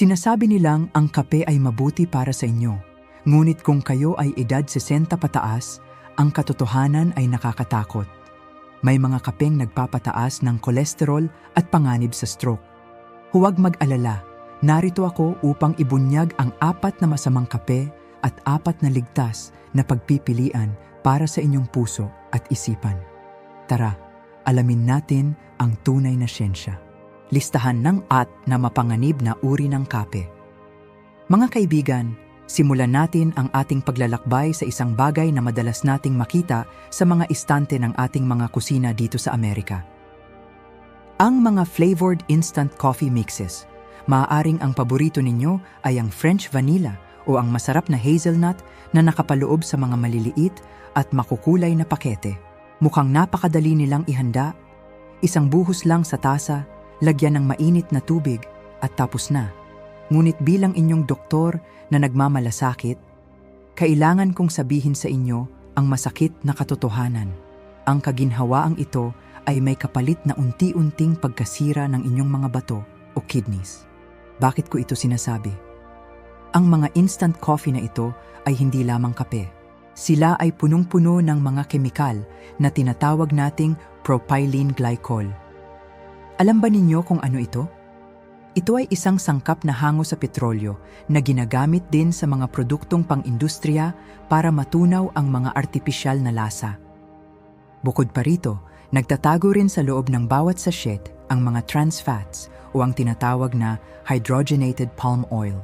Sinasabi nilang ang kape ay mabuti para sa inyo, ngunit kung kayo ay edad 60 pataas, ang katotohanan ay nakakatakot. May mga kapeng nagpapataas ng kolesterol at panganib sa stroke. Huwag mag-alala, narito ako upang ibunyag ang 4 na masamang kape at 4 na ligtas na pagpipilian para sa inyong puso at isipan. Tara, alamin natin ang tunay na siyensya. Listahan ng na mapanganib na uri ng kape. Mga kaibigan, simulan natin ang ating paglalakbay sa isang bagay na madalas nating makita sa mga istante ng ating mga kusina dito sa Amerika. Ang mga flavored instant coffee mixes. Maaaring ang paborito ninyo ay ang French vanilla o ang masarap na hazelnut na nakapaloob sa mga maliliit at makukulay na pakete. Mukhang napakadali nilang ihanda. Isang buhos lang sa tasa, lagyan ng mainit na tubig at tapos na. Ngunit bilang inyong doktor na nagmamalasakit, kailangan kong sabihin sa inyo ang masakit na katotohanan. Ang kaginhawaang ito ay may kapalit na unti-unting pagkasira ng inyong mga bato o kidneys. Bakit ko ito sinasabi? Ang mga instant coffee na ito ay hindi lamang kape. Sila ay punong-puno ng mga kemikal na tinatawag nating propylene glycol. Alam ba ninyo kung ano ito? Ito ay isang sangkap na hango sa petrolyo na ginagamit din sa mga produktong pang-industriya para matunaw ang mga artipisyal na lasa. Bukod pa rito, nagtatago rin sa loob ng bawat sachet ang mga trans fats o ang tinatawag na hydrogenated palm oil.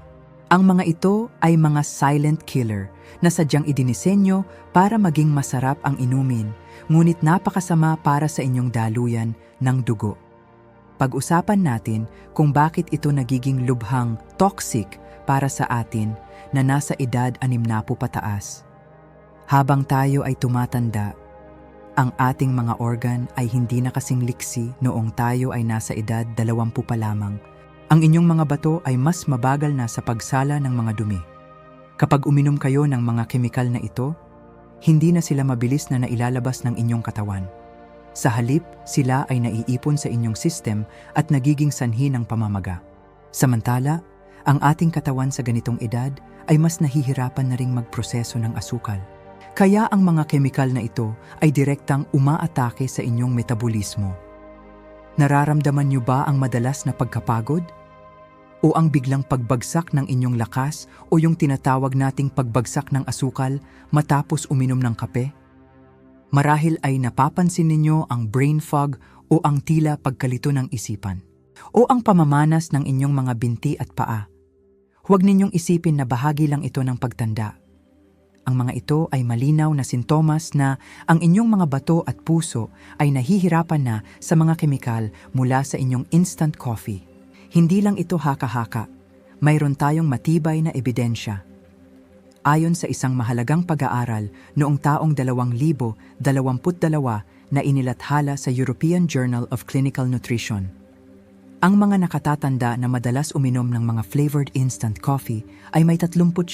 Ang mga ito ay mga silent killer na sadyang idinisenyo para maging masarap ang inumin, ngunit napakasama para sa inyong daluyan ng dugo. Pag-usapan natin kung bakit ito nagiging lubhang toxic para sa atin na nasa edad 60 pataas. Habang tayo ay tumatanda, ang ating mga organ ay hindi na kasing liksi noong tayo ay nasa edad 20 pa lamang. Ang inyong mga bato ay mas mabagal na sa pagsala ng mga dumi. Kapag uminom kayo ng mga kemikal na ito, hindi na sila mabilis na nailalabas ng inyong katawan. Sa halip, sila ay naiipon sa inyong system at nagiging sanhi ng pamamaga. Samantala, ang ating katawan sa ganitong edad ay mas nahihirapan na ring magproseso ng asukal. Kaya ang mga kemikal na ito ay direktang umaatake sa inyong metabolismo. Nararamdaman niyo ba ang madalas na pagkapagod? O ang biglang pagbagsak ng inyong lakas o yung tinatawag nating pagbagsak ng asukal matapos uminom ng kape? Marahil ay napapansin ninyo ang brain fog o ang tila pagkalito ng isipan. O ang pamamanas ng inyong mga binti at paa. Huwag ninyong isipin na bahagi lang ito ng pagtanda. Ang mga ito ay malinaw na sintomas na ang inyong mga bato at puso ay nahihirapan na sa mga kemikal mula sa inyong instant coffee. Hindi lang ito haka-haka. Mayroon tayong matibay na ebidensya. Ayon sa isang mahalagang pag-aaral noong taong 2022 na inilathala sa European Journal of Clinical Nutrition, ang mga nakatatanda na madalas uminom ng mga flavored instant coffee ay may 39%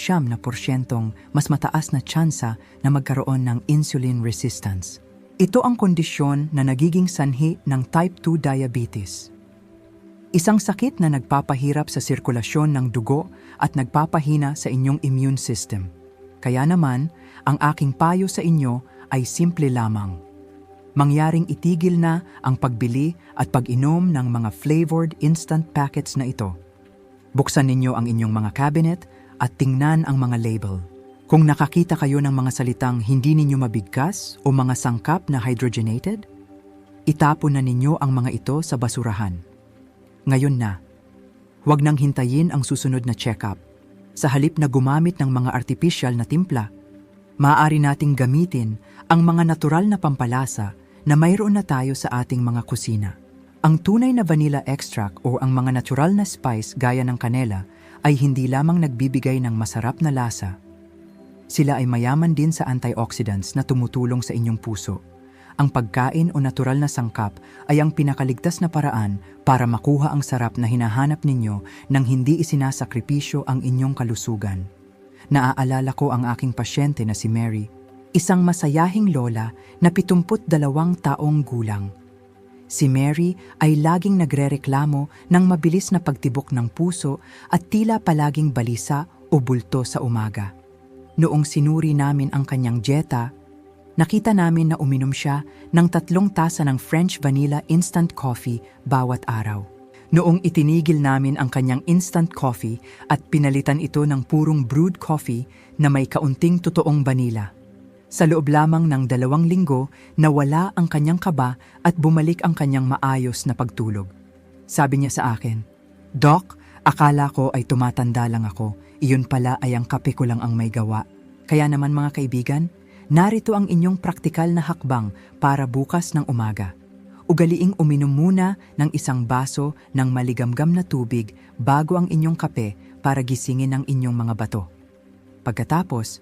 mas mataas na tsansa na magkaroon ng insulin resistance. Ito ang kondisyon na nagiging sanhi ng type 2 diabetes. Isang sakit na nagpapahirap sa sirkulasyon ng dugo at nagpapahina sa inyong immune system. Kaya naman, ang aking payo sa inyo ay simple lamang. Mangyaring itigil na ang pagbili at pag-inom ng mga flavored instant packets na ito. Buksan ninyo ang inyong mga cabinet at tingnan ang mga label. Kung nakakita kayo ng mga salitang hindi ninyo mabigkas o mga sangkap na hydrogenated, itapon na ninyo ang mga ito sa basurahan. Ngayon na, huwag nang hintayin ang susunod na check-up. Sa halip na gumamit ng mga artificial na timpla, maaari nating gamitin ang mga natural na pampalasa na mayroon na tayo sa ating mga kusina. Ang tunay na vanilla extract o ang mga natural na spice gaya ng kanela ay hindi lamang nagbibigay ng masarap na lasa. Sila ay mayaman din sa antioxidants na tumutulong sa inyong puso. Ang pagkain o natural na sangkap ay ang pinakaligtas na paraan para makuha ang sarap na hinahanap ninyo nang hindi isinasakripisyo ang inyong kalusugan. Naaalala ko ang aking pasyente na si Mary, isang masayahing lola na 72 taong gulang. Si Mary ay laging nagrereklamo ng mabilis na pagtibok ng puso at tila palaging balisa o bulto sa umaga. Noong sinuri namin ang kanyang dieta, nakita namin na uminom siya ng 3 tasa ng French vanilla instant coffee bawat araw. Noong itinigil namin ang kanyang instant coffee at pinalitan ito ng purong brewed coffee na may kaunting totoong vanilla. Sa loob lamang ng 2 linggo, nawala ang kanyang kaba at bumalik ang kanyang maayos na pagtulog. Sabi niya sa akin, "Doc, akala ko ay tumatanda lang ako. Iyon pala ay ang kape ko lang ang may gawa." Kaya naman mga kaibigan, narito ang inyong praktikal na hakbang para bukas ng umaga. Ugaliing uminom muna ng 1 baso ng maligamgam na tubig bago ang inyong kape para gisingin ang inyong mga bato. Pagkatapos,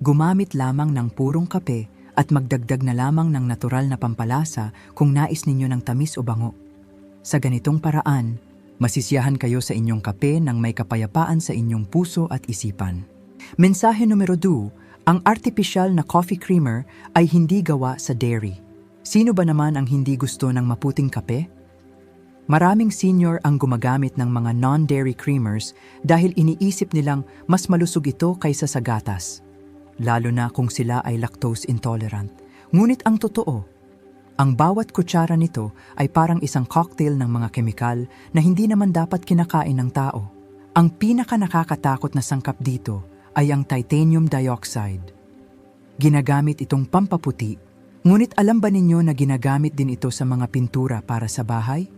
gumamit lamang ng purong kape at magdagdag na lamang ng natural na pampalasa kung nais ninyo ng tamis o bango. Sa ganitong paraan, masisiyahan kayo sa inyong kape ng may kapayapaan sa inyong puso at isipan. Mensahe numero 2, ang artificial na coffee creamer ay hindi gawa sa dairy. Sino ba naman ang hindi gusto ng maputing kape? Maraming senior ang gumagamit ng mga non-dairy creamers dahil iniisip nilang mas malusog ito kaysa sa gatas, lalo na kung sila ay lactose intolerant. Ngunit ang totoo, ang bawat kutsara nito ay parang isang cocktail ng mga kemikal na hindi naman dapat kinakain ng tao. Ang pinaka-nakakatakot na sangkap dito ay ang titanium dioxide. Ginagamit itong pampaputi, ngunit alam ba ninyo na ginagamit din ito sa mga pintura para sa bahay?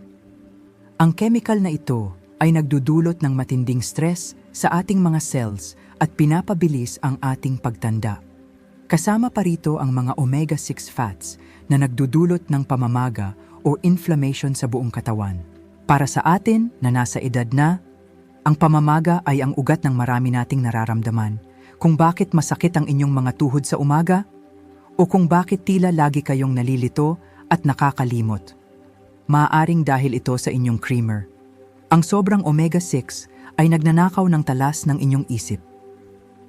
Ang chemical na ito ay nagdudulot ng matinding stress sa ating mga cells at pinapabilis ang ating pagtanda. Kasama pa rito ang mga omega-6 fats na nagdudulot ng pamamaga o inflammation sa buong katawan. Para sa atin na nasa edad na, ang pamamaga ay ang ugat ng marami nating nararamdaman. Kung bakit masakit ang inyong mga tuhod sa umaga, o kung bakit tila lagi kayong nalilito at nakakalimot. Maaaring dahil ito sa inyong creamer. Ang sobrang omega-6 ay nagnanakaw ng talas ng inyong isip.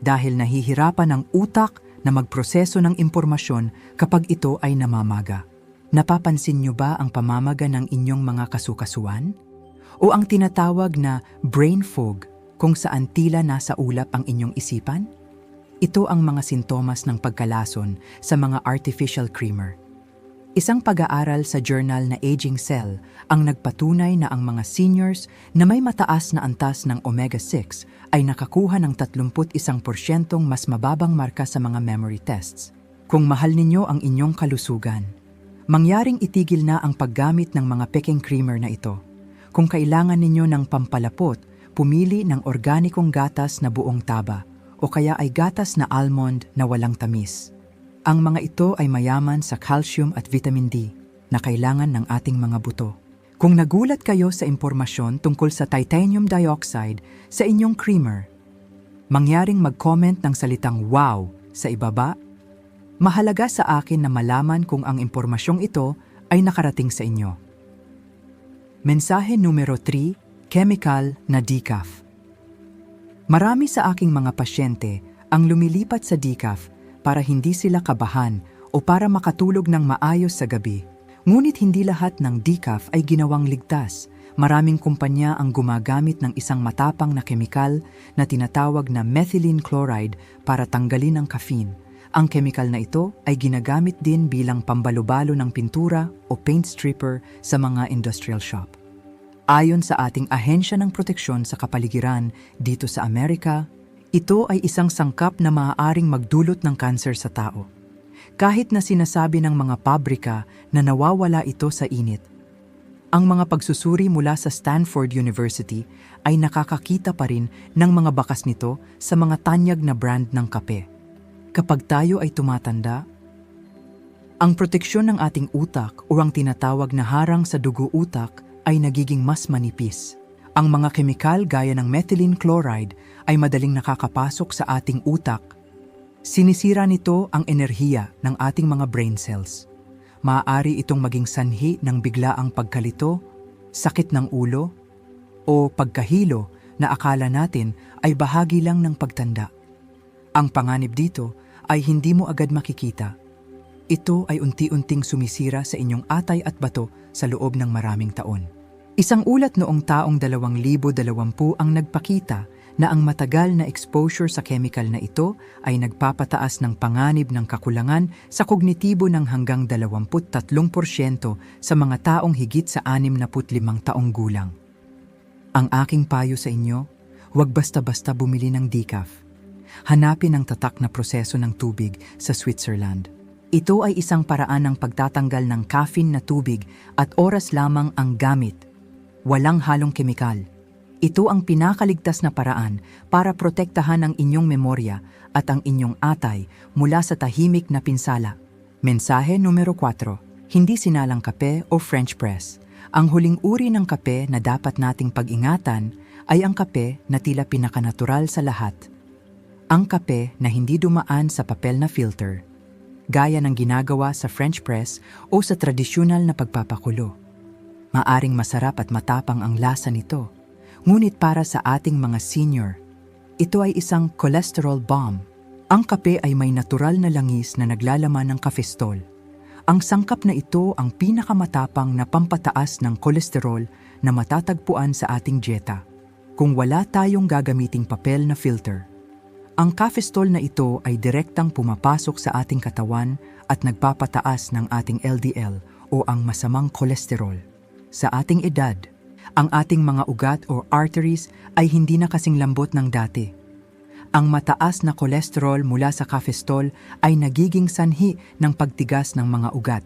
Dahil nahihirapan ang utak na magproseso ng impormasyon kapag ito ay namamaga. Napapansin niyo ba ang pamamaga ng inyong mga kasukasuan? O ang tinatawag na brain fog kung saan tila nasa ulap ang inyong isipan? Ito ang mga sintomas ng pagkalason sa mga artificial creamer. Isang pag-aaral sa journal na Aging Cell ang nagpatunay na ang mga seniors na may mataas na antas ng omega-6 ay nakakuha ng 31% mas mababang marka sa mga memory tests. Kung mahal ninyo ang inyong kalusugan, mangyaring itigil na ang paggamit ng mga peking creamer na ito. Kung kailangan ninyo ng pampalapot, pumili ng organikong gatas na buong taba o kaya ay gatas na almond na walang tamis. Ang mga ito ay mayaman sa calcium at vitamin D na kailangan ng ating mga buto. Kung nagulat kayo sa impormasyon tungkol sa titanium dioxide sa inyong creamer, mangyaring mag-comment ng salitang wow sa ibaba. Mahalaga sa akin na malaman kung ang impormasyong ito ay nakarating sa inyo. Mensahe numero 3, chemical na decaf. Marami sa aking mga pasyente ang lumilipat sa decaf para hindi sila kabahan o para makatulog ng maayos sa gabi. Ngunit hindi lahat ng decaf ay ginawang ligtas. Maraming kumpanya ang gumagamit ng isang matapang na kemikal na tinatawag na methylene chloride para tanggalin ang caffeine. Ang kemikal na ito ay ginagamit din bilang pambalubalo ng pintura o paint stripper sa mga industrial shop. Ayon sa ating Ahensya ng Proteksyon sa Kapaligiran dito sa Amerika, ito ay isang sangkap na maaaring magdulot ng kanser sa tao. Kahit na sinasabi ng mga pabrika na nawawala ito sa init. Ang mga pagsusuri mula sa Stanford University ay nakakakita pa rin ng mga bakas nito sa mga tanyag na brand ng kape. Kapag tayo ay tumatanda, ang proteksyon ng ating utak o ang tinatawag na harang sa dugo-utak ay nagiging mas manipis. Ang mga kemikal gaya ng methylene chloride ay madaling nakakapasok sa ating utak. Sinisira nito ang enerhiya ng ating mga brain cells. Maaari itong maging sanhi ng biglaang pagkalito, sakit ng ulo, o pagkahilo na akala natin ay bahagi lang ng pagtanda. Ang panganib dito ay hindi mo agad makikita. ito ay unti-unting sumisira sa inyong atay at bato sa loob ng maraming taon. Isang ulat noong taong 2020 ang nagpakita na ang matagal na exposure sa chemical na ito ay nagpapataas ng panganib ng kakulangan sa kognitibo ng hanggang 23% sa mga taong higit sa 65 taong gulang. Ang aking payo sa inyo, huwag basta-basta bumili ng decaf. Hanapin ang tatak na proseso ng tubig sa Switzerland. Ito ay isang paraan ng pagtatanggal ng caffeine na tubig at oras lamang ang gamit. Walang halong kemikal. Ito ang pinakaligtas na paraan para protektahan ang inyong memorya at ang inyong atay mula sa tahimik na pinsala. Mensahe numero 4. Hindi sinalang kape o French press. Ang huling uri ng kape na dapat nating pag-ingatan ay ang kape na tila pinakanatural sa lahat. Ang kape na hindi dumaan sa papel na filter, gaya ng ginagawa sa French press o sa tradisyonal na pagpapakulo. Maaring masarap at matapang ang lasa nito, ngunit para sa ating mga senior, ito ay isang cholesterol bomb. Ang kape ay may natural na langis na naglalaman ng kafestol. Ang sangkap na ito ang pinakamatapang na pampataas ng kolesterol na matatagpuan sa ating dieta kung wala tayong gagamiting papel na filter. Ang kafestol na ito ay direktang pumapasok sa ating katawan at nagpapataas ng ating LDL o ang masamang kolesterol. Sa ating edad, ang ating mga ugat o arteries ay hindi na kasing lambot ng dati. Ang mataas na kolesterol mula sa kafestol ay nagiging sanhi ng pagtigas ng mga ugat,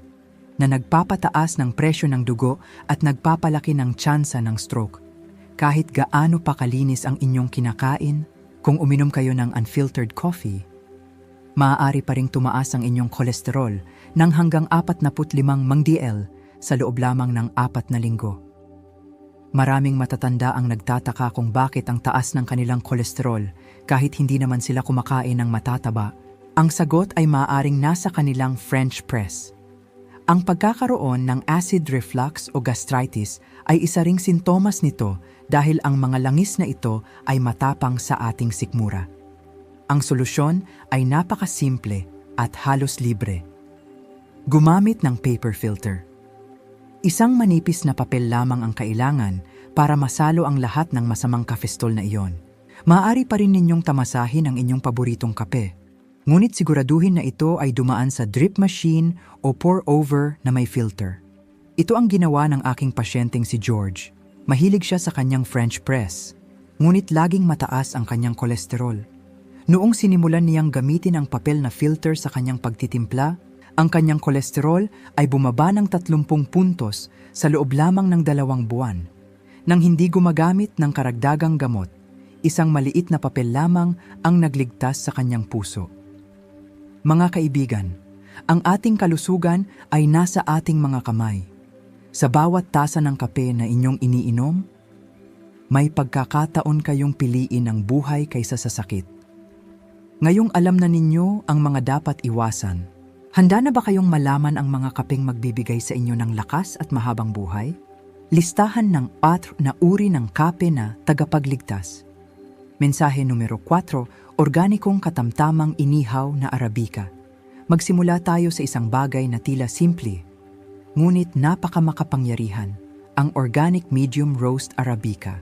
na nagpapataas ng presyo ng dugo at nagpapalaki ng tsansa ng stroke. Kahit gaano pa kalinis ang inyong kinakain, kung uminom kayo ng unfiltered coffee, maaari pa ring tumaas ang inyong kolesterol ng hanggang 45 mg/dl sa loob lamang ng 4 na linggo. Maraming matatanda ang nagtataka kung bakit ang taas ng kanilang kolesterol kahit hindi naman sila kumakain ng matataba. Ang sagot ay maaaring nasa kanilang French press. Ang pagkakaroon ng acid reflux o gastritis ay isa ring sintomas nito dahil ang mga langis na ito ay matapang sa ating sikmura. Ang solusyon ay napakasimple at halos libre. Gumamit ng paper filter. Isang manipis na papel lamang ang kailangan para masalo ang lahat ng masamang kafestol na iyon. Maaari pa rin ninyong tamasahin ang inyong paboritong kape. Ngunit siguraduhin na ito ay dumaan sa drip machine o pour-over na may filter. Ito ang ginawa ng aking pasyenteng si George. Mahilig siya sa kanyang French press, ngunit laging mataas ang kanyang kolesterol. Noong sinimulan niyang gamitin ang papel na filter sa kanyang pagtitimpla, ang kanyang kolesterol ay bumaba ng 30 puntos sa loob lamang ng 2 buwan. Nang hindi gumagamit ng karagdagang gamot, isang maliit na papel lamang ang nagligtas sa kanyang puso. Mga kaibigan, ang ating kalusugan ay nasa ating mga kamay. Sa bawat tasa ng kape na inyong iniinom, may pagkakataon kayong piliin ang buhay kaysa sa sakit. Ngayong alam na ninyo ang mga dapat iwasan, handa na ba kayong malaman ang mga kapeng magbibigay sa inyo ng lakas at mahabang buhay? Listahan ng 4 na uri ng kape na tagapagligtas. Mensahe numero 4, organikong katamtamang inihaw na Arabica. Magsimula tayo sa isang bagay na tila simple, ngunit napakamakapangyarihan, ang organic medium roast Arabica.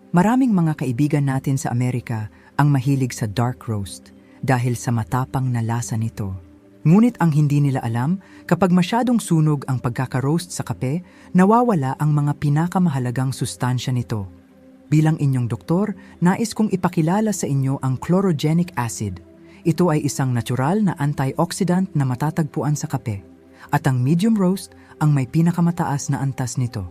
Maraming mga kaibigan natin sa Amerika ang mahilig sa dark roast dahil sa matapang na lasa nito. Ngunit ang hindi nila alam, kapag masyadong sunog ang pagkaka-roast sa kape, nawawala ang mga pinakamahalagang sustansya nito. Bilang inyong doktor, nais kong ipakilala sa inyo ang chlorogenic acid. Ito ay isang natural na antioxidant na matatagpuan sa kape. At ang medium roast ang may pinakamataas na antas nito.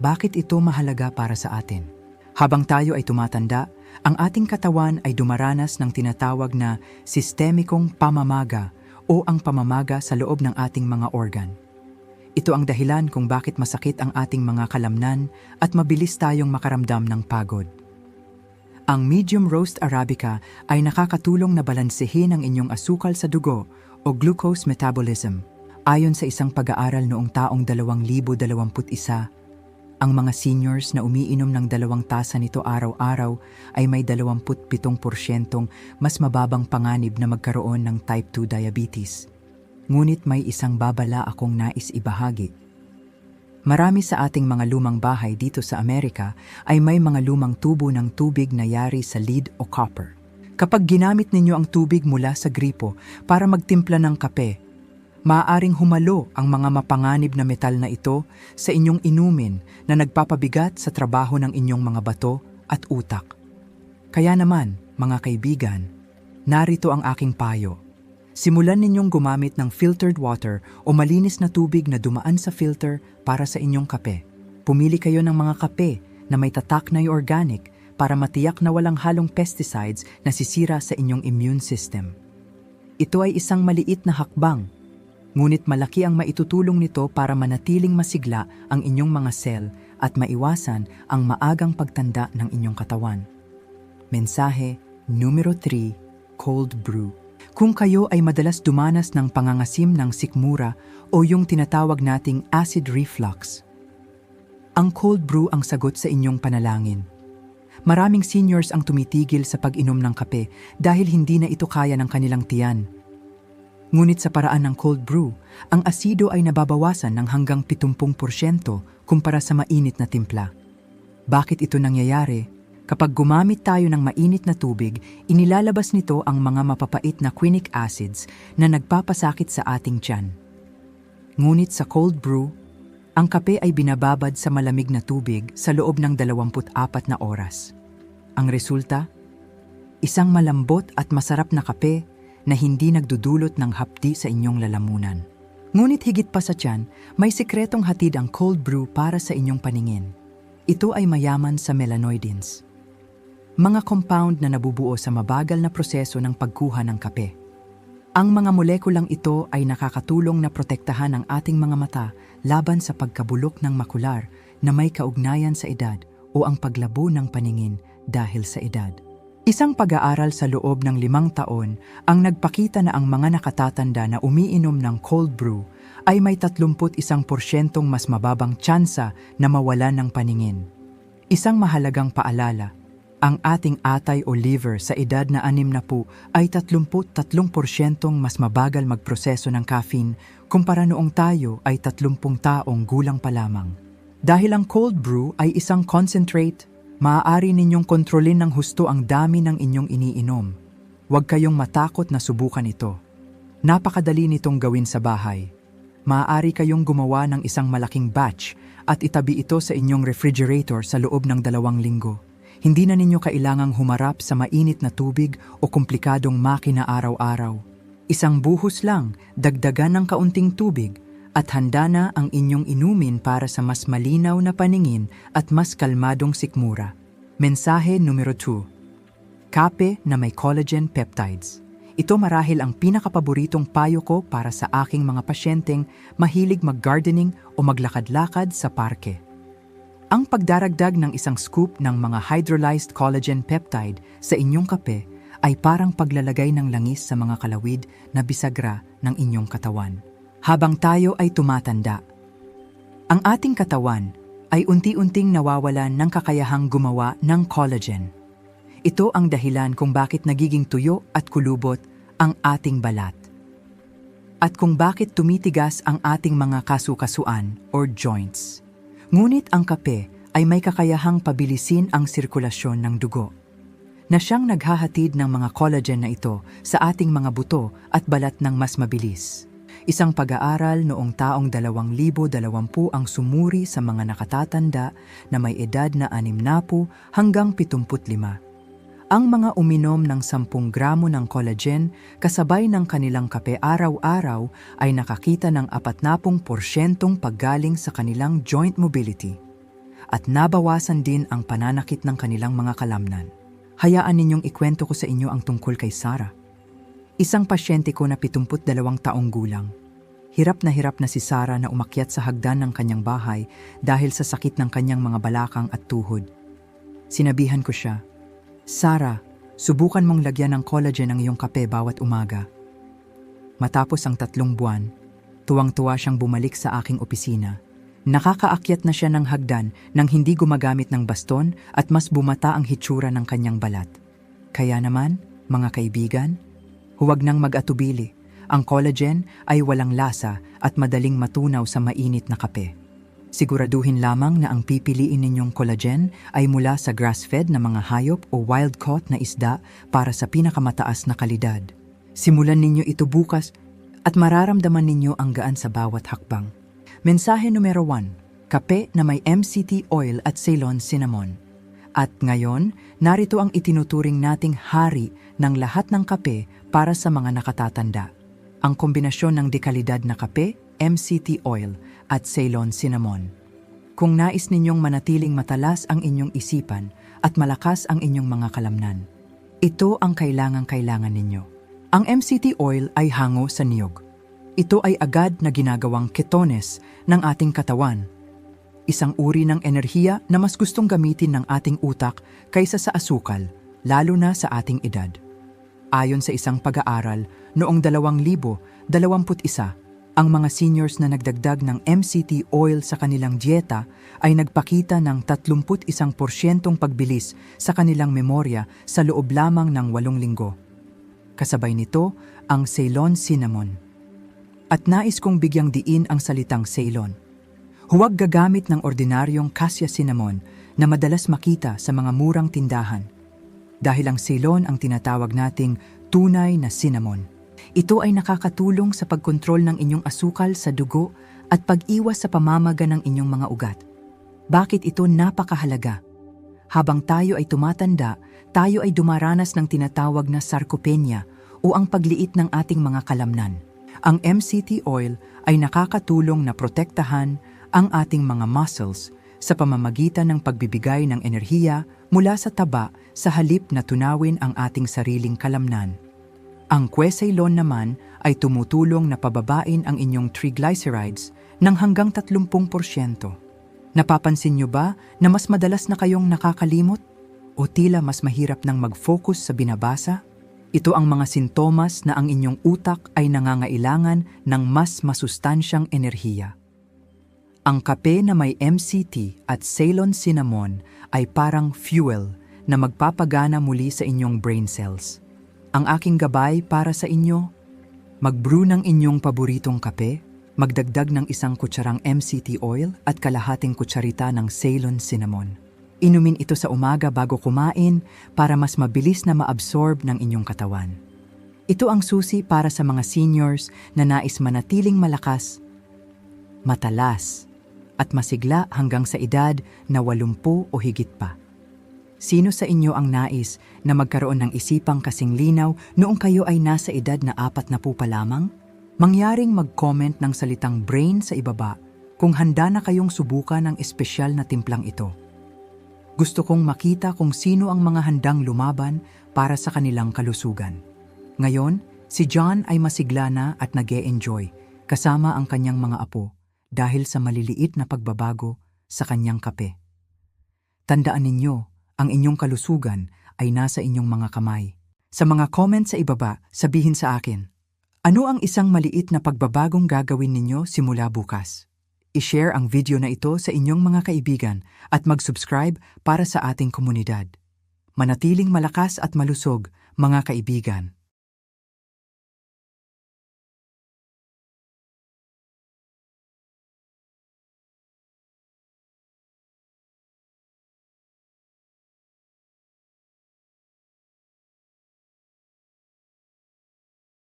Bakit ito mahalaga para sa atin? Habang tayo ay tumatanda, ang ating katawan ay dumaranas ng tinatawag na sistemikong pamamaga o ang pamamaga sa loob ng ating mga organ. Ito ang dahilan kung bakit masakit ang ating mga kalamnan at mabilis tayong makaramdam ng pagod. Ang medium roast Arabica ay nakakatulong na balansehin ang inyong asukal sa dugo o glucose metabolism. Ayon sa isang pag-aaral noong taong 2021, ang mga seniors na umiinom ng 2 tasa nito araw-araw ay may 27% mas mababang panganib na magkaroon ng type 2 diabetes. ngunit may isang babala akong nais ibahagi. Marami sa ating mga lumang bahay dito sa Amerika ay may mga lumang tubo ng tubig na yari sa lead o copper. Kapag ginamit ninyo ang tubig mula sa gripo para magtimpla ng kape, maaaring humalo ang mga mapanganib na metal na ito sa inyong inumin na nagpapabigat sa trabaho ng inyong mga bato at utak. Kaya naman, mga kaibigan, narito ang aking payo. Simulan ninyong gumamit ng filtered water o malinis na tubig na dumaan sa filter para sa inyong kape. Pumili kayo ng mga kape na may tatak na organic para matiyak na walang halong pesticides na sisira sa inyong immune system. Ito ay isang maliit na hakbang, ngunit malaki ang maitutulong nito para manatiling masigla ang inyong mga cell at maiwasan ang maagang pagtanda ng inyong katawan. Mensahe numero 3, Cold Brew. Kung kayo ay madalas dumanas ng pangangasim ng sikmura o yung tinatawag nating acid reflux, ang cold brew ang sagot sa inyong panalangin. Maraming seniors ang tumitigil sa pag-inom ng kape dahil hindi na ito kaya ng kanilang tiyan. Ngunit sa paraan ng cold brew, ang asido ay nababawasan ng hanggang 70% kumpara sa mainit na timpla. Bakit ito nangyayari? Kapag gumamit tayo ng mainit na tubig, inilalabas nito ang mga mapapait na quinic acids na nagpapasakit sa ating tiyan. Ngunit sa cold brew, ang kape ay binababad sa malamig na tubig sa loob ng 24 na oras. Ang resulta? Isang malambot at masarap na kape na hindi nagdudulot ng hapdi sa inyong lalamunan. Ngunit higit pa sa tiyan, may sikretong hatid ang cold brew para sa inyong paningin. Ito ay mayaman sa melanoidins, mga compound na nabubuo sa mabagal na proseso ng pagkuha ng kape. Ang mga molekulang ito ay nakakatulong na protektahan ang ating mga mata laban sa pagkabulok ng makular na may kaugnayan sa edad o ang paglabo ng paningin dahil sa edad. Isang pag-aaral sa loob ng 5 taon ang nagpakita na ang mga nakatatanda na umiinom ng cold brew ay may 31% mas mababang tsansa na mawalan ng paningin. Isang mahalagang paalala, ang ating atay o liver sa edad na 60 ay 33% mas mabagal magproseso ng caffeine kumpara noong tayo ay 30 taong gulang pa lamang. Dahil ang cold brew ay isang concentrate, maaari ninyong kontrolin ng husto ang dami ng inyong iniinom. Huwag kayong matakot na subukan ito. Napakadali nitong gawin sa bahay. Maaari kayong gumawa ng isang malaking batch at itabi ito sa inyong refrigerator sa loob ng 2 linggo. Hindi na ninyo kailangang humarap sa mainit na tubig o komplikadong makina araw-araw. Isang buhos lang, dagdagan ng kaunting tubig, at handa na ang inyong inumin para sa mas malinaw na paningin at mas kalmadong sikmura. Mensahe numero 2. Kape na may collagen peptides. Ito marahil ang pinakapaboritong payo ko para sa aking mga pasyenteng mahilig mag-gardening o maglakad-lakad sa parke. Ang pagdaragdag ng isang scoop ng mga hydrolyzed collagen peptide sa inyong kape ay parang paglalagay ng langis sa mga kalawid na bisagra ng inyong katawan. Habang tayo ay tumatanda, ang ating katawan ay unti-unting nawawalan ng kakayahang gumawa ng collagen. Ito ang dahilan kung bakit nagiging tuyo at kulubot ang ating balat. At kung bakit tumitigas ang ating mga kasukasuan or joints. Ngunit ang kape ay may kakayahang pabilisin ang sirkulasyon ng dugo, na siyang naghahatid ng mga collagen na ito sa ating mga buto at balat ng mas mabilis. Isang pag-aaral noong taong 2020 ang sumuri sa mga nakatatanda na may edad na 60 hanggang 75. Ang mga uminom ng 10 gramo ng collagen kasabay ng kanilang kape araw-araw ay nakakita ng 40% paggaling sa kanilang joint mobility at nabawasan din ang pananakit ng kanilang mga kalamnan. Hayaan ninyong ikwento ko sa inyo ang tungkol kay Sarah. Isang pasyente ko na 72 taong gulang. Hirap na si Sarah na umakyat sa hagdan ng kanyang bahay dahil sa sakit ng kanyang mga balakang at tuhod. Sinabihan ko siya, "Sarah, subukan mong lagyan ng collagen ang iyong kape bawat umaga." Matapos ang 3 buwan, tuwang-tuwa siyang bumalik sa aking opisina. Nakakaakyat na siya ng hagdan nang hindi gumagamit ng baston at mas bumata ang hitsura ng kanyang balat. Kaya naman, mga kaibigan, huwag nang mag-atubili. Ang collagen ay walang lasa at madaling matunaw sa mainit na kape. Siguraduhin lamang na ang pipiliin ninyong collagen ay mula sa grass-fed na mga hayop o wild-caught na isda para sa pinakamataas na kalidad. Simulan ninyo ito bukas at mararamdaman ninyo ang gaan sa bawat hakbang. Mensahe numero 1, kape na may MCT oil at Ceylon cinnamon. At ngayon, narito ang itinuturing nating hari ng lahat ng kape para sa mga nakatatanda. Ang kombinasyon ng dekalidad na kape, MCT oil at Ceylon cinnamon. Kung nais ninyong manatiling matalas ang inyong isipan at malakas ang inyong mga kalamnan, ito ang kailangan ninyo. Ang MCT oil ay hango sa niyog. Ito ay agad na ginagawang ketones ng ating katawan. Isang uri ng enerhiya na mas gustong gamitin ng ating utak kaysa sa asukal, lalo na sa ating edad. Ayon sa isang pag-aaral, noong 2021, ang mga seniors na nagdagdag ng MCT oil sa kanilang dieta ay nagpakita ng 31% pagbilis sa kanilang memorya sa loob lamang ng 8 linggo. Kasabay nito ang Ceylon cinnamon. At nais kong bigyang diin ang salitang Ceylon. Huwag gagamit ng ordinaryong cassia cinnamon na madalas makita sa mga murang tindahan. Dahil ang Ceylon ang tinatawag nating tunay na cinnamon. Ito ay nakakatulong sa pagkontrol ng inyong asukal sa dugo at pag-iwas sa pamamaga ng inyong mga ugat. Bakit ito napakahalaga? Habang tayo ay tumatanda, tayo ay dumaranas ng tinatawag na sarcopenia o ang pagliit ng ating mga kalamnan. Ang MCT oil ay nakakatulong na protektahan ang ating mga muscles sa pamamagitan ng pagbibigay ng enerhiya mula sa taba sa halip na tunawin ang ating sariling kalamnan. Ang Ceylon naman ay tumutulong na pababain ang inyong triglycerides ng hanggang 30%. Napapansin nyo ba na mas madalas na kayong nakakalimot? O tila mas mahirap nang mag-focus sa binabasa? Ito ang mga sintomas na ang inyong utak ay nangangailangan ng mas masustansyang enerhiya. Ang kape na may MCT at Ceylon cinnamon ay parang fuel na magpapagana muli sa inyong brain cells. Ang aking gabay para sa inyo, mag-brew ng inyong paboritong kape, magdagdag ng 1 kutsarang MCT oil at kalahating kutsarita ng Ceylon cinnamon. Inumin ito sa umaga bago kumain para mas mabilis na maabsorb ng inyong katawan. Ito ang susi para sa mga seniors na nais manatiling malakas, matalas, at masigla hanggang sa edad na 80 o higit pa. Sino sa inyo ang nais na magkaroon ng isipang kasing linaw noong kayo ay nasa edad na 40 pa lamang? Mangyaring mag-comment ng salitang brain sa ibaba kung handa na kayong subukan ang espesyal na timplang ito. Gusto kong makita kung sino ang mga handang lumaban para sa kanilang kalusugan. Ngayon, si John ay masigla na at nag-e-enjoy kasama ang kanyang mga apo dahil sa maliliit na pagbabago sa kanyang kape. Tandaan ninyo, ang inyong kalusugan ay nasa inyong mga kamay. Sa mga comments sa ibaba, sabihin sa akin, ano ang isang maliit na pagbabagong gagawin ninyo simula bukas? I-share ang video na ito sa inyong mga kaibigan at mag-subscribe para sa ating komunidad. Manatiling malakas at malusog, mga kaibigan.